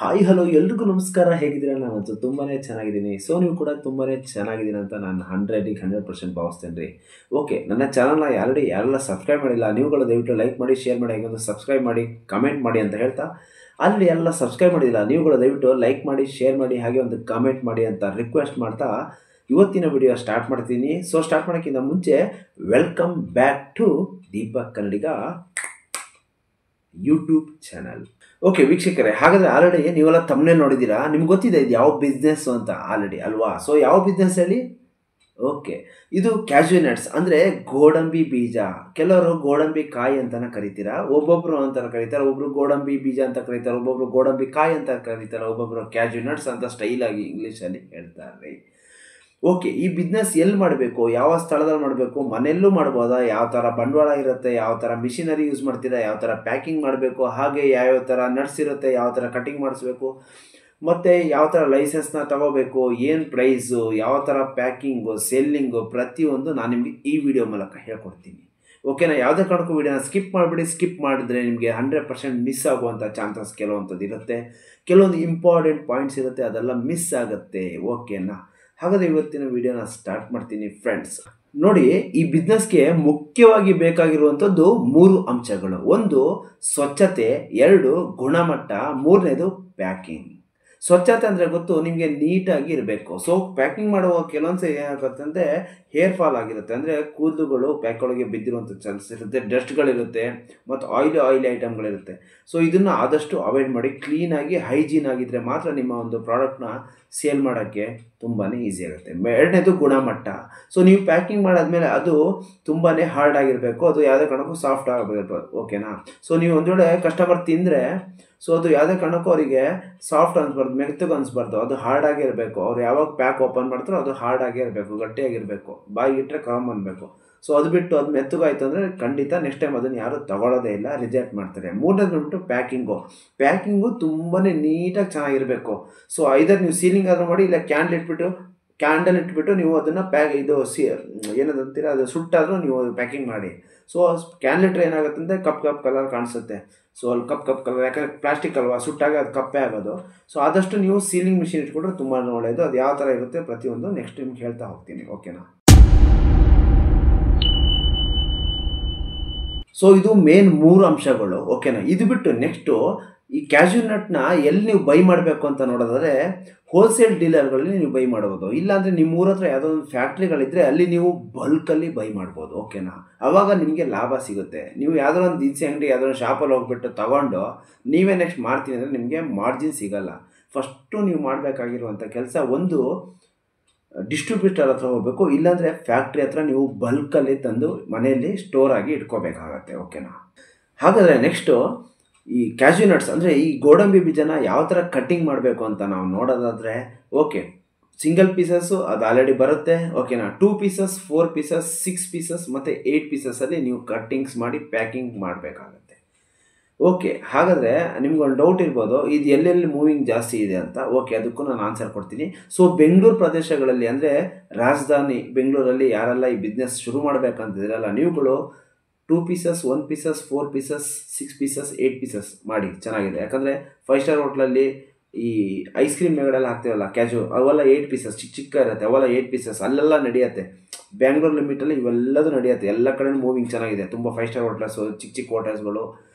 Hi hello ಎಲ್ರಿಗೂ ನಮಸ್ಕಾರ. ಹೇಗಿದ್ದೀರಾ? ನಾನಂತೂ ತುಂಬಾ ಚೆನ್ನಾಗಿದ್ದೀನಿ. ಸೊ ನೀವು ಕೂಡ ತುಂಬಾ ಚೆನ್ನಾಗಿದ್ದೀನಿ ಅಂತ ನಾನು 100% ಭಾವಿಸ್ತೇನೆ ರೀ. ಓಕೆ, ನನ್ನ ಚಾನಲ್ನ ಯಾರೆಲ್ಲ ಸಬ್ಸ್ಕ್ರೈಬ್ ಮಾಡಿಲ್ಲ ನೀವುಗಳು ದಯವಿಟ್ಟು ಲೈಕ್ ಮಾಡಿ, ಶೇರ್ ಮಾಡಿ, ಹಾಗೆ ಒಂದು ಸಬ್ಸ್ಕ್ರೈಬ್ ಮಾಡಿ, ಕಮೆಂಟ್ ಮಾಡಿ ಅಂತ ಹೇಳ್ತಾ, ಅಲ್ಲಿ ಎಲ್ಲ ಸಬ್ಸ್ಕ್ರೈಬ್ ಮಾಡಿಲ್ಲ ನೀವುಗಳು ದಯವಿಟ್ಟು ಲೈಕ್ ಮಾಡಿ, ಶೇರ್ ಮಾಡಿ, ಹಾಗೆ ಒಂದು ಕಮೆಂಟ್ ಮಾಡಿ ಅಂತ ರಿಕ್ವೆಸ್ಟ್ ಮಾಡ್ತಾ ಇವತ್ತಿನ ವಿಡಿಯೋ ಸ್ಟಾರ್ಟ್ ಮಾಡ್ತೀನಿ. ಸೊ ಸ್ಟಾರ್ಟ್ ಮಾಡೋಕ್ಕಿಂತ ಮುಂಚೆ welcome back to Deepak Kannadiga YouTube channel. Okay ವೀಕ್ಷಕರೇ, ಹಾಗಾದರೆ ಆಲ್ರೆಡಿ ನೀವೆಲ್ಲ ತಮ್ಮನೇಲಿ ನೋಡಿದ್ದೀರಾ, ನಿಮ್ಗೆ ಗೊತ್ತಿದೆ ಇದು ಯಾವ ಬಿಸ್ನೆಸ್ಸು ಅಂತ ಆಲ್ರೆಡಿ ಅಲ್ವಾ? ಸೊ ಯಾವ ಬಿಸ್ನೆಸ್ ಹೇಳಿ? ಓಕೆ, ಇದು ಕ್ಯಾಶ್ಯೂ ನಟ್ಸ್ ಅಂದರೆ ಗೋಡಂಬಿ ಬೀಜ. ಕೆಲವರು ಗೋಡಂಬಿ ಕಾಯಿ ಅಂತಲೇ ಕರಿತೀರಾ, ಒಬ್ಬೊಬ್ಬರು ಅಂತ ಕರೀತಾರೆ, ಒಬ್ಬರು ಗೋಡಂಬಿ ಬೀಜ ಅಂತ ಕರೀತಾರೆ, ಒಬ್ಬೊಬ್ಬರು ಗೋಡಂಬಿ ಕಾಯಿ ಅಂತ ಕರೀತಾರೆ, ಒಬ್ಬೊಬ್ಬರು ಕ್ಯಾಶ್ಯೂ ನಟ್ಸ್ ಅಂತ ಸ್ಟೈಲಾಗಿ ಇಂಗ್ಲೀಷಲ್ಲಿ ಹೇಳ್ತಾರೆ. ಓಕೆ, ಈ ಬಿಸ್ನೆಸ್ ಎಲ್ಲಿ ಮಾಡಬೇಕು, ಯಾವ ಸ್ಥಳದಲ್ಲಿ ಮಾಡಬೇಕು, ಮನೆಯಲ್ಲೂ ಮಾಡ್ಬೋದಾ, ಯಾವ ಥರ ಬಂಡವಾಳ ಇರುತ್ತೆ, ಯಾವ ಥರ ಮಿಷಿನರಿ ಯೂಸ್ ಮಾಡ್ತೀರಾ, ಯಾವ ಥರ ಪ್ಯಾಕಿಂಗ್ ಮಾಡಬೇಕು, ಹಾಗೆ ಯಾವ್ಯಾವ ಥರ ನಟ್ಸ್ ಇರುತ್ತೆ, ಯಾವ ಥರ ಕಟಿಂಗ್ ಮಾಡಿಸ್ಬೇಕು, ಮತ್ತು ಯಾವ ಥರ ಲೈಸೆನ್ಸ್ನ ತಗೋಬೇಕು, ಏನು ಪ್ರೈಸು, ಯಾವ ಥರ ಪ್ಯಾಕಿಂಗು, ಸೆಲ್ಲಿಂಗು, ಪ್ರತಿಯೊಂದು ನಾನು ನಿಮಗೆ ಈ ವಿಡಿಯೋ ಮೂಲಕ ಹೇಳ್ಕೊಡ್ತೀನಿ. ಓಕೆನಾ? ಯಾವುದೇ ಕಾರಣಕ್ಕೂ ವಿಡಿಯೋನ ಸ್ಕಿಪ್ ಮಾಡಿಬಿಡಿ. ಸ್ಕಿಪ್ ಮಾಡಿದ್ರೆ ನಿಮಗೆ 100% ಮಿಸ್ ಆಗುವಂಥ ಚಾನ್ಸಸ್ ಕೆಲವೊಂಥದ್ದು ಇರುತ್ತೆ, ಕೆಲವೊಂದು ಇಂಪಾರ್ಟೆಂಟ್ ಪಾಯಿಂಟ್ಸ್ ಇರುತ್ತೆ, ಅದೆಲ್ಲ ಮಿಸ್ ಆಗುತ್ತೆ. ಓಕೆನಾ? ಹಾಗಾದರೆ ಇವತ್ತಿನ ವಿಡಿಯೋನ ಸ್ಟಾರ್ಟ್ ಮಾಡ್ತೀನಿ ಫ್ರೆಂಡ್ಸ್. ನೋಡಿ, ಈ ಬಿಸ್ನೆಸ್ಗೆ ಮುಖ್ಯವಾಗಿ ಬೇಕಾಗಿರುವಂಥದ್ದು 3 ಅಂಶಗಳು. 1 ಸ್ವಚ್ಛತೆ, 2 ಗುಣಮಟ್ಟ, 3ನೇದು ಪ್ಯಾಕಿಂಗ್. ಸ್ವಚ್ಛತೆ ಅಂದರೆ ಗೊತ್ತು ನಿಮಗೆ, ನೀಟಾಗಿ ಇರಬೇಕು. ಸೊ ಪ್ಯಾಕಿಂಗ್ ಮಾಡುವ ಕೆಲವೊಂದ್ಸರಿ ಏನಾಗುತ್ತೆ ಅಂದರೆ ಹೇರ್ ಫಾಲ್ ಆಗಿರುತ್ತೆ, ಅಂದರೆ ಕೂದಲುಗಳು ಪ್ಯಾಕ್ ಒಳಗೆ ಬಿದ್ದಿರುವಂಥ ಚಾನ್ಸಸ್ ಇರುತ್ತೆ, ಡಸ್ಟ್ಗಳಿರುತ್ತೆ, ಮತ್ತು ಆಯಿಲಿ ಐಟಮ್ಗಳಿರುತ್ತೆ. ಸೊ ಇದನ್ನು ಆದಷ್ಟು ಅವಾಯ್ಡ್ ಮಾಡಿ. ಕ್ಲೀನಾಗಿ ಹೈಜೀನ್ ಆಗಿದ್ದರೆ ಮಾತ್ರ ನಿಮ್ಮ ಒಂದು ಪ್ರಾಡಕ್ಟ್ನ ಸೇಲ್ ಮಾಡೋಕ್ಕೆ ತುಂಬಾ ಈಸಿ ಆಗುತ್ತೆ. 2ನೇದು ಗುಣಮಟ್ಟ. ಸೊ ನೀವು ಪ್ಯಾಕಿಂಗ್ ಮಾಡಾದ್ಮೇಲೆ ಅದು ತುಂಬಾ ಹಾರ್ಡ್ ಆಗಿರಬೇಕು, ಅದು ಯಾವುದೇ ಕಾರಣಕ್ಕೂ ಸಾಫ್ಟ್ ಆಗಬೇಕು. ಓಕೆನಾ? ಸೊ ನೀವು ಒಂದು ವೇಳೆ ಕಸ್ಟಮರ್ ತಿಂದರೆ ಸೊ ಅದು ಯಾವುದೇ ಕಾರಣಕ್ಕೂ ಅವರಿಗೆ ಸಾಫ್ಟ್ ಅನಿಸ್ಬಾರ್ದು, ಮೆತ್ತಗೆ ಅನಿಸ್ಬಾರ್ದು, ಅದು ಹಾರ್ಡಾಗಿರಬೇಕು. ಅವ್ರು ಯಾವಾಗ ಪ್ಯಾಕ್ ಓಪನ್ ಮಾಡ್ತಾರೋ ಅದು ಹಾರ್ಡಾಗಿರಬೇಕು, ಗಟ್ಟಿಯಾಗಿರಬೇಕು, ಬಾಯಿಗೆ ಇಟ್ಟರೆ ಕರಮ್ ಅನ್ಬೇಕು. ಸೊ ಅದು ಬಿಟ್ಟು ಅದು ಮೆತ್ತಗಾಯ್ತು ಅಂದರೆ ಖಂಡಿತ ನೆಕ್ಸ್ಟ್ ಟೈಮ್ ಅದನ್ನು ಯಾರೂ ತಗೊಳ್ಳೋದೇ ಇಲ್ಲ, ರಿಜೆಕ್ಟ್ ಮಾಡ್ತಾರೆ. 3ನೇದು ಬಂದ್ಬಿಟ್ಟು ಪ್ಯಾಕಿಂಗು ತುಂಬಾ ನೀಟಾಗಿ ಚೆನ್ನಾಗಿರಬೇಕು. ಸೊ ಐದರ್ ನೀವು ಸೀಲಿಂಗ್ ಆದರೂ ಮಾಡಿ, ಇಲ್ಲ ಕ್ಯಾಂಡಲ್ ಇಟ್ಬಿಟ್ಟು ನೀವು ಅದನ್ನು ಏನದಂತೀರ ಅದು ಸುಟ್ಟಾದರೂ ನೀವು ಪ್ಯಾಕಿಂಗ್ ಮಾಡಿ. ಸೊ ಕ್ಯಾಂಡಲ್ ಇಟ್ಟರೆ ಏನಾಗುತ್ತೆ ಅಂದರೆ ಕಪ್ ಕಲರ್ ಕಾಣಿಸುತ್ತೆ. ಸೊ ಅಲ್ಲಿ ಕಪ್ ಕಲರ್, ಯಾಕಂದರೆ ಪ್ಲಾಸ್ಟಿಕ್ ಅಲ್ವಾ, ಸುಟ್ಟಾಗ ಅದು ಕಪ್ಪೇ ಆಗೋದು. ಸೊ ಆದಷ್ಟು ನೀವು ಸೀಲಿಂಗ್ ಮಿಷಿನ್ ಇಟ್ಕೊಂಡ್ರೆ ತುಂಬ ಒಳ್ಳೆಯದು. ಅದು ಯಾವ ಥರ ಇರುತ್ತೆ ಪ್ರತಿಯೊಂದು ನೆಕ್ಸ್ಟ್ ನಿಮ್ಗೆ ಹೇಳ್ತಾ ಹೋಗ್ತೀನಿ. ಓಕೆನಾ? ಸೊ ಇದು ಮೇನ್ 3 ಅಂಶಗಳು. ಓಕೆನಾ? ಇದು ಬಿಟ್ಟು ನೆಕ್ಸ್ಟು ಈ ಕ್ಯಾಶ್ಯೂ ನಟ್ನ ಎಲ್ಲಿ ನೀವು ಬೈ ಮಾಡಬೇಕು ಅಂತ ನೋಡೋದಾದರೆ ಹೋಲ್ಸೇಲ್ ಡೀಲರ್ಗಳಲ್ಲಿ ನೀವು ಬೈ ಮಾಡ್ಬೋದು. ಇಲ್ಲಾಂದರೆ ನಿಮ್ಮ ಊರ ಹತ್ರ ಯಾವುದೋ ಒಂದು ಫ್ಯಾಕ್ಟ್ರಿಗಳಿದ್ದರೆ ಅಲ್ಲಿ ನೀವು ಬಲ್ಕಲ್ಲಿ ಬೈ ಮಾಡ್ಬೋದು. ಓಕೆನಾ? ಆವಾಗ ನಿಮಗೆ ಲಾಭ ಸಿಗುತ್ತೆ. ನೀವು ಯಾವುದೋ ಒಂದು ದಿನಸಿ ಅಂಗಡಿ, ಯಾವುದೋ ಒಂದು ಶಾಪಲ್ಲಿ ಹೋಗ್ಬಿಟ್ಟು ತೊಗೊಂಡು ನೀವೇ ನೆಕ್ಸ್ಟ್ ಮಾಡ್ತೀನಿ ಅಂದರೆ ನಿಮಗೆ ಮಾರ್ಜಿನ್ ಸಿಗೋಲ್ಲ. ಫಸ್ಟು ನೀವು ಮಾಡಬೇಕಾಗಿರುವಂಥ ಕೆಲಸ, ಒಂದು ಡಿಸ್ಟ್ರಿಬ್ಯೂಟರ್ ಹತ್ರ ಹೋಗಬೇಕು, ಇಲ್ಲಾಂದರೆ ಫ್ಯಾಕ್ಟ್ರಿ ಹತ್ರ ನೀವು ಬಲ್ಕಲ್ಲಿ ತಂದು ಮನೆಯಲ್ಲಿ ಸ್ಟೋರ್ ಆಗಿ ಇಟ್ಕೋಬೇಕಾಗತ್ತೆ. ಓಕೆನಾ? ಹಾಗಾದರೆ ನೆಕ್ಸ್ಟು ಈ ಕ್ಯಾಶ್ಯೂ ನಟ್ಸ್ ಅಂದರೆ ಈ ಗೋಡಂಬಿ ಬೀಜನ ಯಾವ ಥರ ಕಟ್ಟಿಂಗ್ ಮಾಡಬೇಕು ಅಂತ ನಾವು ನೋಡೋದಾದರೆ, ಓಕೆ, ಸಿಂಗಲ್ ಪೀಸಸ್ಸು ಅದು ಆಲ್ರೆಡಿ ಬರುತ್ತೆ. ಓಕೆನಾ? 2 ಪೀಸಸ್, 4 ಪೀಸಸ್, 6 ಪೀಸಸ್ ಮತ್ತು 8 ಪೀಸಸಲ್ಲಿ ನೀವು ಕಟ್ಟಿಂಗ್ಸ್ ಮಾಡಿ ಪ್ಯಾಕಿಂಗ್ ಮಾಡಬೇಕಾಗತ್ತೆ. ಓಕೆ, ಹಾಗಾದರೆ ನಿಮ್ಗೊಂದು ಡೌಟ್ ಇರ್ಬೋದು, ಇದು ಎಲ್ಲೆಲ್ಲಿ ಮೂವಿಂಗ್ ಜಾಸ್ತಿ ಇದೆ ಅಂತ. ಓಕೆ, ಅದಕ್ಕೂ ನಾನು ಆನ್ಸರ್ ಕೊಡ್ತೀನಿ. ಸೊ ಬೆಂಗಳೂರು ಪ್ರದೇಶಗಳಲ್ಲಿ, ಅಂದರೆ ರಾಜಧಾನಿ ಬೆಂಗಳೂರಲ್ಲಿ ಯಾರೆಲ್ಲ ಈ ಬಿಸ್ನೆಸ್ ಶುರು ಮಾಡಬೇಕಂತಿದ್ದೀರಲ್ಲ, ನೀವುಗಳು 2 pieces, 1 pieces, 4 pieces, 6 pieces, 8 pieces ಮಾಡಿ, ಚೆನ್ನಾಗಿದೆ. ಯಾಕಂದರೆ 5 ಸ್ಟಾರ್ ಹೋಟ್ಲಲ್ಲಿ ಈ ಐಸ್ ಕ್ರೀಮ್ ಮೇಗಡೆಲ್ಲ ಹಾಕ್ತೀವಲ್ಲ ಕ್ಯಾಶು, ಅವೆಲ್ಲ 8 ಪೀಸಸ್ ಚಿಕ್ಕ ಇರುತ್ತೆ, ಅವೆಲ್ಲ 8 ಪೀಸಸ್ ಅಲ್ಲೆಲ್ಲ ನಡೆಯುತ್ತೆ. ಬ್ಯಾಂಗ್ಳೂರು ಲಿಮಿಟಲ್ಲಿ ಇವೆಲ್ಲದೂ ನಡೆಯುತ್ತೆ, ಎಲ್ಲ ಕಡೆ ಮೂವಿಂಗ್ ಚೆನ್ನಾಗಿದೆ. ತುಂಬ 5 ಸ್ಟಾರ್ ಹೋಟ್ಲಸ್ಸು, ಚಿಕ್ಕ ಹೋಟೆಲ್ಸ್ಗಳು,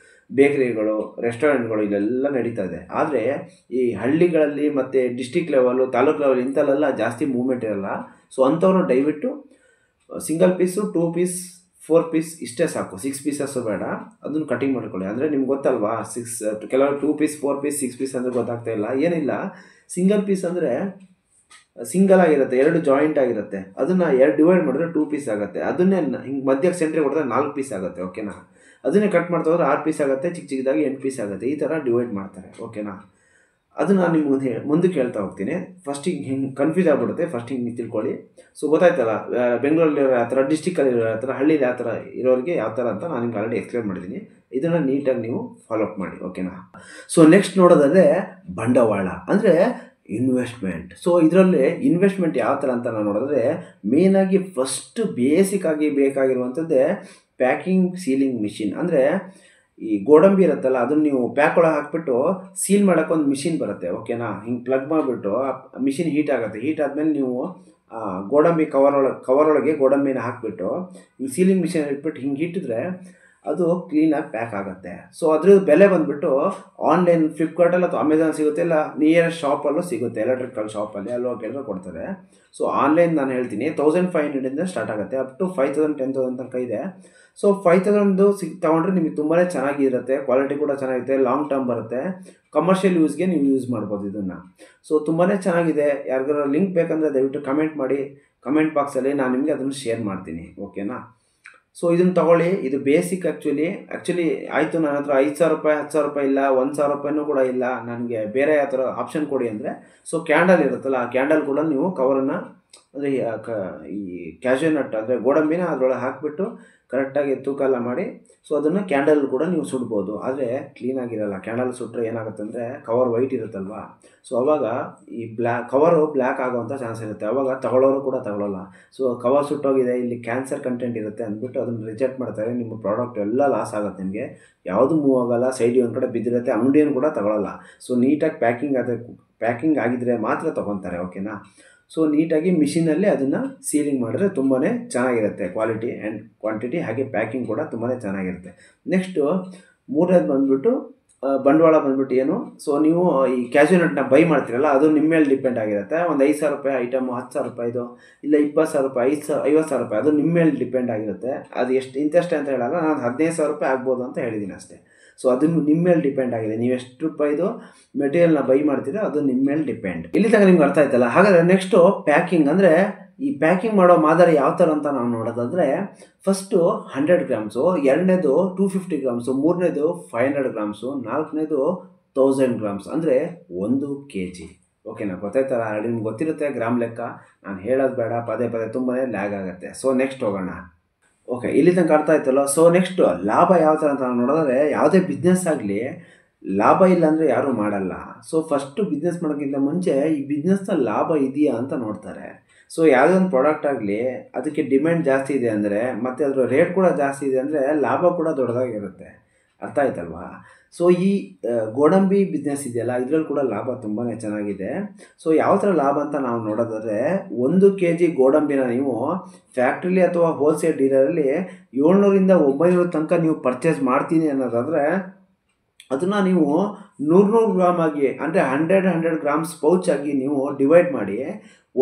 ಬೇಕರಿಗಳು, ರೆಸ್ಟೋರೆಂಟ್ಗಳು ಇಲ್ಲೆಲ್ಲ ನಡೀತಾ ಇದೆ. ಆದರೆ ಈ ಹಳ್ಳಿಗಳಲ್ಲಿ ಮತ್ತು ಡಿಸ್ಟಿಕ್ ಲೆವೆಲು, ತಾಲೂಕು ಲೆವೆಲ್ ಇಂಥಲ್ಲೆಲ್ಲ ಜಾಸ್ತಿ ಮೂವ್ಮೆಂಟ್ ಇರಲ್ಲ. ಸೊ ಅಂಥವ್ರು ದಯವಿಟ್ಟು ಸಿಂಗಲ್ ಪೀಸು, 2 ಪೀಸ್, 4 ಪೀಸ್ ಇಷ್ಟೇ ಸಾಕು, 6 ಪೀಸಸ್ಸು ಬೇಡ. ಅದನ್ನು ಕಟಿಂಗ್ ಮಾಡ್ಕೊಳ್ಳಿ. ಅಂದರೆ ನಿಮ್ಗೆ ಗೊತ್ತಲ್ವಾ, ಕೆಲವರು 2 ಪೀಸ್, 4 ಪೀಸ್, 6 ಪೀಸ್ ಅಂದರೆ ಗೊತ್ತಾಗ್ತಾ ಇಲ್ಲ. ಏನಿಲ್ಲ, ಸಿಂಗಲ್ ಪೀಸ್ ಅಂದರೆ ಸಿಂಗಲ್ ಆಗಿರುತ್ತೆ, 2 ಜಾಯಿಂಟ್ ಆಗಿರುತ್ತೆ, ಅದನ್ನು 2 ಡಿವೈಡ್ ಮಾಡಿದ್ರೆ 2 ಪೀಸ್ ಆಗುತ್ತೆ. ಅದನ್ನೇ ಹಿಂಗೆ ಮಧ್ಯಕ್ಕೆ ಸೆಂಟ್ರಿಗೆ ಹೊಡೆದ್ರೆ 4 ಪೀಸ್ ಆಗುತ್ತೆ. ಓಕೆನಾ? ಅದನ್ನೇ ಕಟ್ ಮಾಡ್ತಾ ಹೋದ್ರೆ 6 ಪೀಸ್ ಆಗುತ್ತೆ, ಚಿಕ್ಕದಾಗಿ 8 ಪೀಸ್ ಆಗುತ್ತೆ. ಈ ಥರ ಡಿವೈಡ್ ಮಾಡ್ತಾರೆ. ಓಕೆನಾ? ಅದನ್ನು ನಾನು ನಿಮ್ಗೆ ಮುಂದಕ್ಕೆ ಹೇಳ್ತಾ ಹೋಗ್ತೀನಿ. ಫಸ್ಟಿಗೆ ಹಿಂಗೆ ಕನ್ಫ್ಯೂಸ್ ಆಗಿಬಿಡುತ್ತೆ, ಫಸ್ಟ್ ಹಿಂಗೆ ತಿಳ್ಕೊಳ್ಳಿ. ಸೊ ಗೊತ್ತಾಯ್ತಲ್ಲ, ಬೆಂಗಳೂರಲ್ಲಿ ಯಾವ ಥರ, ಡಿಸ್ಟಿಕಲ್ಲಿ ಯಾವ ಥರ, ಹಳ್ಳಿಲಿ ಯಾವ ಥರ ಇರೋರಿಗೆ ಯಾವ ಥರ ಅಂತ ನಾನು ನಿಮ್ಗೆ ಆಲ್ರೆಡಿ ಎಕ್ಸ್ಪ್ಲೇನ್ ಮಾಡಿದ್ದೀನಿ. ಇದನ್ನು ನೀಟಾಗಿ ನೀವು ಫಾಲೋ ಅಪ್ ಮಾಡಿ. ಓಕೆನಾ? ಸೊ ನೆಕ್ಸ್ಟ್ ನೋಡೋದಾದರೆ ಬಂಡವಾಳ ಅಂದರೆ ಇನ್ವೆಸ್ಟ್ಮೆಂಟ್. ಸೊ ಇದರಲ್ಲಿ ಇನ್ವೆಸ್ಟ್ಮೆಂಟ್ ಯಾವ ಥರ ಅಂತ ನಾವು ನೋಡಿದ್ರೆ, ಮೇಯ್ನಾಗಿ ಫಸ್ಟ್ ಬೇಸಿಕ್ ಆಗಿ ಬೇಕಾಗಿರುವಂಥದ್ದೇ ಪ್ಯಾಕಿಂಗ್ ಸೀಲಿಂಗ್ ಮಿಷಿನ್. ಅಂದರೆ ಈ ಗೋಡಂಬಿ ಇರುತ್ತಲ್ಲ ಅದನ್ನು ನೀವು ಪ್ಯಾಕ್ ಒಳಗೆ ಹಾಕ್ಬಿಟ್ಟು ಸೀಲ್ ಮಾಡೋಕ್ಕೆ ಒಂದು ಮಿಷಿನ್ ಬರುತ್ತೆ, ಓಕೆನಾ. ಹಿಂಗೆ ಪ್ಲಗ್ ಮಾಡಿಬಿಟ್ಟು ಆ ಮಿಷಿನ್ ಹೀಟ್ ಆಗುತ್ತೆ. ಹೀಟ್ ಆದಮೇಲೆ ನೀವು ಗೋಡಂಬಿ ಕವರೊಳಗೆ ಗೋಡಂಬಿನ ಹಾಕಿಬಿಟ್ಟು ಈ ಸೀಲಿಂಗ್ ಮಿಷಿನ್ ಇಟ್ಬಿಟ್ಟು ಹಿಂಗೆ ಇಟ್ಟಿದ್ರೆ ಅದು ಕ್ಲೀನಾಗಿ ಪ್ಯಾಕ್ ಆಗುತ್ತೆ. ಸೊ ಅದ್ರ ಬೆಲೆ ಬಂದುಬಿಟ್ಟು ಆನ್ಲೈನ್ ಫ್ಲಿಪ್ಕಾರ್ಟಲ್ಲಿ ಅಥವಾ ಅಮೆಝಾನ್ ಸಿಗುತ್ತೆ, ಇಲ್ಲ ನಿಯರೆಸ್ಟ್ ಶಾಪಲ್ಲೂ ಸಿಗುತ್ತೆ, ಎಲೆಕ್ಟ್ರಿಕಲ್ ಶಾಪಲ್ಲಿ ಅಲ್ಲಿ ಹೋಗಿ ಕೊಡ್ತಾರೆ. ಸೊ ಆನ್ಲೈನ್ ನಾನು ಹೇಳ್ತೀನಿ 1500 ಸ್ಟಾರ್ಟ್ ಆಗುತ್ತೆ, ಅಪ್ ಟು 5000 10,000 ತನಕ ಇದೆ. ಸೊ 5000 ತೊಗೊಂಡ್ರೆ ನಿಮಗೆ ತುಂಬಾ ಚೆನ್ನಾಗಿರುತ್ತೆ, ಕ್ವಾಲಿಟಿ ಕೂಡ ಚೆನ್ನಾಗಿರುತ್ತೆ, ಲಾಂಗ್ ಟರ್ಮ್ ಬರುತ್ತೆ, ಕಮರ್ಷಿಯಲ್ ಯೂಸ್ಗೆ ನೀವು ಯೂಸ್ ಮಾಡ್ಬೋದು ಇದನ್ನು. ಸೊ ತುಂಬಾ ಚೆನ್ನಾಗಿದೆ. ಯಾರಿಗಾರ ಲಿಂಕ್ ಬೇಕಂದರೆ ದಯವಿಟ್ಟು ಕಮೆಂಟ್ ಮಾಡಿ, ಕಮೆಂಟ್ ಬಾಕ್ಸಲ್ಲಿ ನಾನು ನಿಮಗೆ ಅದನ್ನು ಶೇರ್ ಮಾಡ್ತೀನಿ, ಓಕೆನಾ. ಸೊ ಇದನ್ನು ತೊಗೊಳ್ಳಿ, ಇದು ಬೇಸಿಕ್. ಆ್ಯಕ್ಚುಲಿ ಆಯಿತು, ನನ್ನ ಹತ್ರ 5,000 ರೂಪಾಯಿ 10,000 ರೂಪಾಯಿ ಇಲ್ಲ, 1,000 ರೂಪಾಯಿನೂ ಕೂಡ ಇಲ್ಲ, ನನಗೆ ಬೇರೆ ಯಾವ ಥರ ಆಪ್ಷನ್ ಕೊಡಿ ಅಂದರೆ, ಸೊ ಕ್ಯಾಂಡಲ್ ಇರುತ್ತಲ್ಲ ಆ ಕ್ಯಾಂಡಲ್ ಕೂಡ ನೀವು ಕವರನ್ನು ಅಂದರೆ ಈ ಕ್ಯಾಶ್ಯೂ ನಟ್ ಅಂದರೆ ಗೋಡಂಬಿನ ಅದರೊಳಗೆ ಹಾಕಿಬಿಟ್ಟು ಕರೆಕ್ಟಾಗಿ ತೂಕ ಎಲ್ಲ ಮಾಡಿ, ಸೊ ಅದನ್ನು ಕ್ಯಾಂಡಲ್ ಕೂಡ ನೀವು ಸುಡ್ಬೋದು. ಆದರೆ ಕ್ಲೀನಾಗಿರಲ್ಲ. ಕ್ಯಾಂಡಲ್ ಸುಟ್ಟರೆ ಏನಾಗುತ್ತೆ ಅಂದರೆ ಕವರ್ ವೈಟ್ ಇರುತ್ತಲ್ವ, ಸೊ ಅವಾಗ ಈ ಕವರು ಬ್ಲ್ಯಾಕ್ ಆಗೋವಂಥ ಚಾನ್ಸ್ ಇರುತ್ತೆ. ಅವಾಗ ತಗೊಳ್ಳೋರು ಕೂಡ ತಗೊಳ್ಳೋಲ್ಲ. ಸೊ ಕವರ್ ಸುಟ್ಟೋಗಿದೆ, ಇಲ್ಲಿ ಕ್ಯಾನ್ಸರ್ ಕಂಟೆಂಟ್ ಇರುತ್ತೆ ಅಂದ್ಬಿಟ್ಟು ಅದನ್ನು ರಿಜೆಕ್ಟ್ ಮಾಡ್ತಾರೆ. ನಿಮ್ಮ ಪ್ರಾಡಕ್ಟ್ ಎಲ್ಲ ಲಾಸ್ ಆಗುತ್ತೆ, ನಿಮಗೆ ಯಾವುದು ಮೂವ್ ಆಗೋಲ್ಲ, ಸೈಡ್ ಒಂದು ಕಡೆ ಬಿದ್ದಿರುತ್ತೆ, ಅಂಗಡಿಯನ್ನು ಕೂಡ ತಗೊಳ್ಳಲ್ಲ. ಸೊ ನೀಟಾಗಿ ಪ್ಯಾಕಿಂಗ್ ಆಗಿದ್ರೆ ಮಾತ್ರ ತೊಗೊತಾರೆ, ಓಕೆನಾ. ಸೊ ನೀಟಾಗಿ ಮಿಷಿನಲ್ಲಿ ಅದನ್ನು ಸೀಲಿಂಗ್ ಮಾಡಿದ್ರೆ ತುಂಬಾ ಚೆನ್ನಾಗಿರುತ್ತೆ, ಕ್ವಾಲಿಟಿ ಆ್ಯಂಡ್ ಕ್ವಾಂಟಿಟಿ, ಹಾಗೆ ಪ್ಯಾಕಿಂಗ್ ಕೂಡ ತುಂಬಾ ಚೆನ್ನಾಗಿರುತ್ತೆ. ನೆಕ್ಸ್ಟು ಮೂರನೇದು ಬಂದುಬಿಟ್ಟು ಬಂಡವಾಳ ಬಂದುಬಿಟ್ಟು ಏನು, ಸೊ ನೀವು ಈ ಕ್ಯಾಶ್ಯೂ ನಟ್ನ ಬೈ ಮಾಡ್ತೀರಲ್ಲ ಅದು ನಿಮ್ಮ ಮೇಲೆ ಡಿಪೆಂಡ್ ಆಗಿರುತ್ತೆ. ಒಂದು 5,000 ರೂಪಾಯಿ ಐಟಮು 10,000 ರೂಪಾಯಿದು, ಇಲ್ಲ 20,000 ರೂಪಾಯಿ, 50,000 ರೂಪಾಯಿ, ಅದು ನಿಮ್ಮ ಮೇಲೆ ಡಿಪೆಂಡ್ ಆಗಿರುತ್ತೆ. ಅದು ಇಂತಷ್ಟೇ ಅಂತ ಹೇಳಲ್ಲ, ನಾನು 15,000 ರೂಪಾಯಿ ಆಗ್ಬೋದು ಅಂತ ಹೇಳಿದ್ದೀನಿ ಅಷ್ಟೇ. ಸೊ ಅದು ನಿಮ್ಮ ಮೇಲೆ ಡಿಪೆಂಡ್ ಆಗಿದೆ, ನೀವು ಎಷ್ಟು ರೂಪಾಯಿದು ಮೆಟೀರಿಯಲ್ನ ಬೈ ಮಾಡ್ತೀರೋ ಅದು ನಿಮ್ಮ ಮೇಲೆ ಡಿಪೆಂಡ್. ಇಲ್ಲಿ ತನಕ ನಿಮ್ಗೆ ಅರ್ಥ ಆಯ್ತಲ್ಲ. ಹಾಗಾದರೆ ನೆಕ್ಸ್ಟು ಪ್ಯಾಕಿಂಗ್, ಅಂದರೆ ಈ ಪ್ಯಾಕಿಂಗ್ ಮಾಡೋ ಮಾದರಿ ಯಾವ ಥರ ಅಂತ ನಾವು ನೋಡೋದಾದರೆ, ಫಸ್ಟು 100 ಗ್ರಾಮ್ಸು, ಎರಡನೇದು 250 ಗ್ರಾಮ್ಸು, ಮೂರನೇದು 500 ಗ್ರಾಮ್ಸು, ನಾಲ್ಕನೇದು 1000 ಗ್ರಾಮ್ಸ್, ಅಂದರೆ 1 kg. ಓಕೆನಾ, ಗೊತ್ತಾಯ್ತಲ್ಲ. ನಿಮ್ಗೆ ಗೊತ್ತಿರುತ್ತೆ ಗ್ರಾಮ್ ಲೆಕ್ಕ, ನಾನು ಹೇಳೋದು ಬೇಡ, ಪದೇ ತುಂಬಾ ಲ್ಯಾಗ್ ಆಗುತ್ತೆ. ಸೊ ನೆಕ್ಸ್ಟ್ ಹೋಗೋಣ. ಓಕೆ, ಇಲ್ಲಿ ತನಕ ಅರ್ಥ ಆಯ್ತಲ್ಲ. ಸೊ ನೆಕ್ಸ್ಟ್ ಲಾಭ ಯಾವ ಥರ ಅಂತ ನಾವು ನೋಡೋದಾದರೆ, ಯಾವುದೇ ಬಿಸ್ನೆಸ್ ಆಗಲಿ ಲಾಭ ಇಲ್ಲ ಅಂದರೆ ಯಾರೂ ಮಾಡಲ್ಲ. ಸೊ ಫಸ್ಟು ಬಿಸ್ನೆಸ್ ಮಾಡೋಕ್ಕಿಂತ ಮುಂಚೆ ಈ ಬಿಸ್ನೆಸ್ನ ಲಾಭ ಇದೆಯಾ ಅಂತ ನೋಡ್ತಾರೆ. ಸೊ ಯಾವುದೇ ಒಂದು ಪ್ರಾಡಕ್ಟ್ ಆಗಲಿ ಅದಕ್ಕೆ ಡಿಮ್ಯಾಂಡ್ ಜಾಸ್ತಿ ಇದೆ ಅಂದರೆ, ಮತ್ತು ಅದರ ರೇಟ್ ಕೂಡ ಜಾಸ್ತಿ ಇದೆ ಅಂದರೆ ಲಾಭ ಕೂಡ ದೊಡ್ಡದಾಗಿರುತ್ತೆ. ಅರ್ಥ ಆಯ್ತಲ್ವಾ. ಸೊ ಈ ಗೋಡಂಬಿ ಬಿಸ್ನೆಸ್ ಇದೆಯಲ್ಲ, ಇದರಲ್ಲಿ ಕೂಡ ಲಾಭ ತುಂಬಾ ಚೆನ್ನಾಗಿದೆ. ಸೊ ಯಾವ ಥರ ಲಾಭ ಅಂತ ನಾವು ನೋಡೋದಾದರೆ, 1 kg ಗೋಡಂಬಿನ ನೀವು ಫ್ಯಾಕ್ಟ್ರಿಲಿ ಅಥವಾ ಹೋಲ್ಸೇಲ್ ಡೀಲರಲ್ಲಿ 700ರಿಂದ 900 ತನಕ ನೀವು ಪರ್ಚೇಸ್ ಮಾಡ್ತೀನಿ ಅನ್ನೋದಾದರೆ, ಅದನ್ನು ನೀವು 100 ಗ್ರಾಮ್ ಆಗಿ, ಅಂದರೆ 100 ಗ್ರಾಮ್ಸ್ ಪೌಚ್ ಆಗಿ ನೀವು ಡಿವೈಡ್ ಮಾಡಿ,